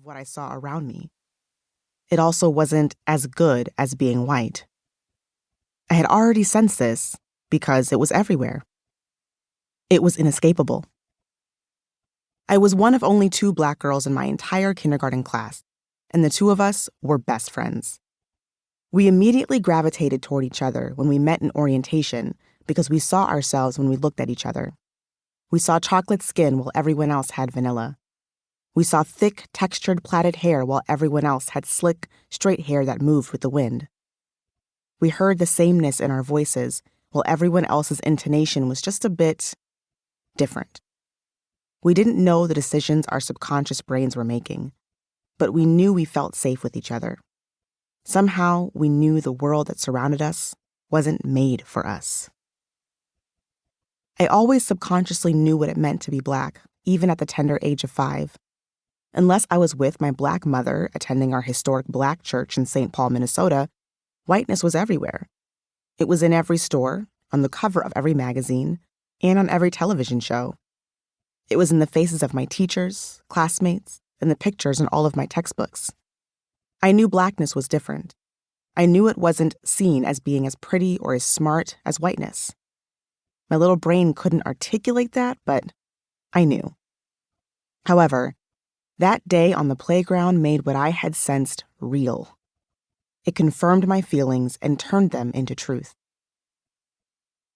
what I saw around me. It also wasn't as good as being white. I had already sensed this because it was everywhere. It was inescapable. I was one of only 2 Black girls in my entire kindergarten class, and the 2 of us were best friends. We immediately gravitated toward each other when we met in orientation because we saw ourselves when we looked at each other. We saw chocolate skin while everyone else had vanilla. We saw thick, textured, plaited hair while everyone else had slick, straight hair that moved with the wind. We heard the sameness in our voices while everyone else's intonation was just a bit different. We didn't know the decisions our subconscious brains were making, but we knew we felt safe with each other. Somehow, we knew the world that surrounded us wasn't made for us. I always subconsciously knew what it meant to be Black, even at the tender age of 5. Unless I was with my Black mother attending our historic Black church in St. Paul, Minnesota, whiteness was everywhere. It was in every store, on the cover of every magazine, and on every television show. It was in the faces of my teachers, classmates, and the pictures in all of my textbooks. I knew Blackness was different. I knew it wasn't seen as being as pretty or as smart as whiteness. My little brain couldn't articulate that, but I knew. However, that day on the playground made what I had sensed real. It confirmed my feelings and turned them into truth.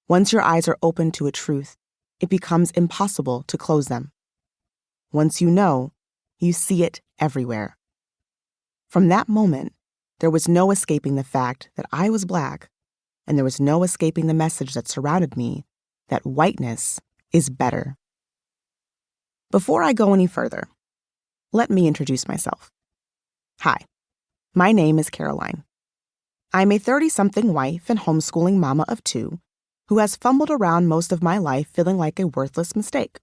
Once your eyes are open to a truth, it becomes impossible to close them. Once you know, you see it everywhere. From that moment, there was no escaping the fact that I was Black, and there was no escaping the message that surrounded me that whiteness is better. Before I go any further, let me introduce myself. Hi, my name is Caroline. I'm a 30-something wife and homeschooling mama of 2 who has fumbled around most of my life feeling like a worthless mistake.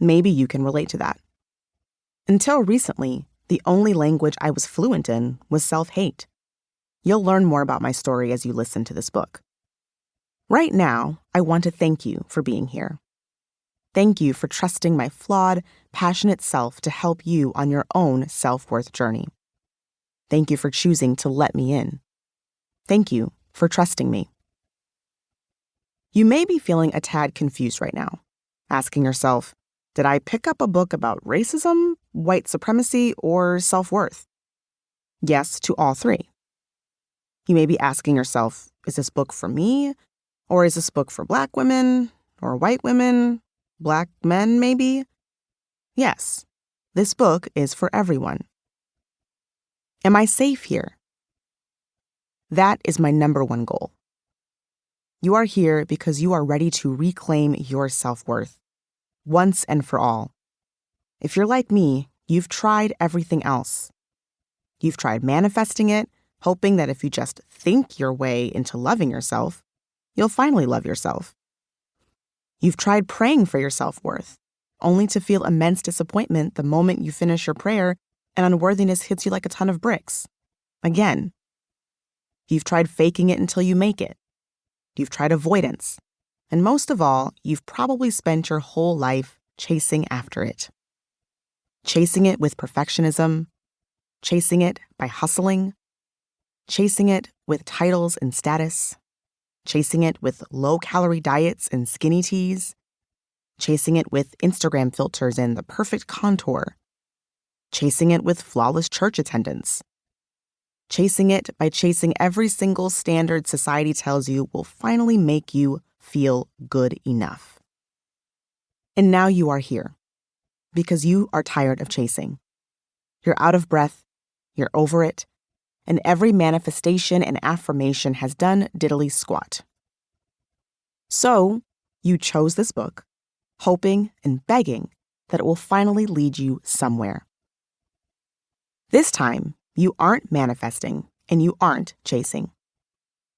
Maybe you can relate to that. Until recently, the only language I was fluent in was self-hate. You'll learn more about my story as you listen to this book. Right now, I want to thank you for being here. Thank you for trusting my flawed, passionate self to help you on your own self-worth journey. Thank you for choosing to let me in. Thank you for trusting me. You may be feeling a tad confused right now, asking yourself, did I pick up a book about racism, white supremacy, or self-worth? Yes to all 3. You may be asking yourself, is this book for me? Or is this book for Black women? Or white women? Black men, maybe? Yes, this book is for everyone. Am I safe here? That is my number 1 goal. You are here because you are ready to reclaim your self-worth, once and for all. If you're like me, you've tried everything else. You've tried manifesting it, hoping that if you just think your way into loving yourself, you'll finally love yourself. You've tried praying for your self-worth, only to feel immense disappointment the moment you finish your prayer and unworthiness hits you like a ton of bricks. Again. You've tried faking it until you make it. You've tried avoidance. And most of all, you've probably spent your whole life chasing after it. Chasing it with perfectionism, chasing it by hustling, chasing it with titles and status, chasing it with low-calorie diets and skinny teas, chasing it with Instagram filters and the perfect contour, chasing it with flawless church attendance, chasing it by chasing every single standard society tells you will finally make you feel good enough. And now you are here because you are tired of chasing. You're out of breath, you're over it, and every manifestation and affirmation has done diddly squat. So, you chose this book, hoping and begging that it will finally lead you somewhere. This time, you aren't manifesting and you aren't chasing.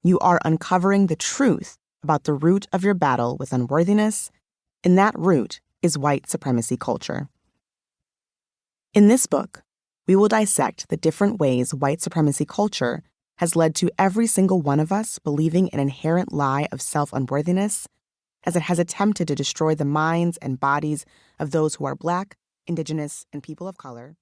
You are uncovering the truth about the root of your battle with unworthiness, and that root is white supremacy culture. In this book, we will dissect the different ways white supremacy culture has led to every single one of us believing an inherent lie of self-unworthiness, as it has attempted to destroy the minds and bodies of those who are Black, Indigenous, and people of color,